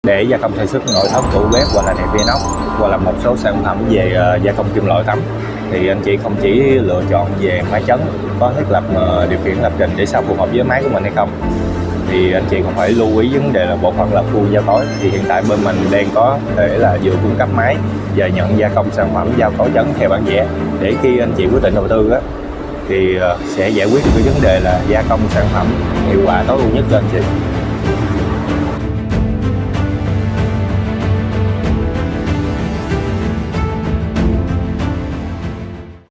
để gia công thay sức nội thất tủ bếp hoặc là nẹp inox hoặc là một số sản phẩm về gia công kim loại tấm, thì anh chị không chỉ lựa chọn về máy chấn có thiết lập điều khiển lập trình để sao phù hợp với máy của mình hay không, thì anh chị còn phải lưu ý vấn đề là bộ phận là khuôn giao tối. Thì hiện tại bên mình đang có thể là vừa cung cấp máy và nhận gia công sản phẩm giao tối chấn theo bản vẽ, để khi anh chị quyết định đầu tư á thì sẽ giải quyết được cái vấn đề là gia công sản phẩm hiệu quả tối ưu nhất cho anh chị.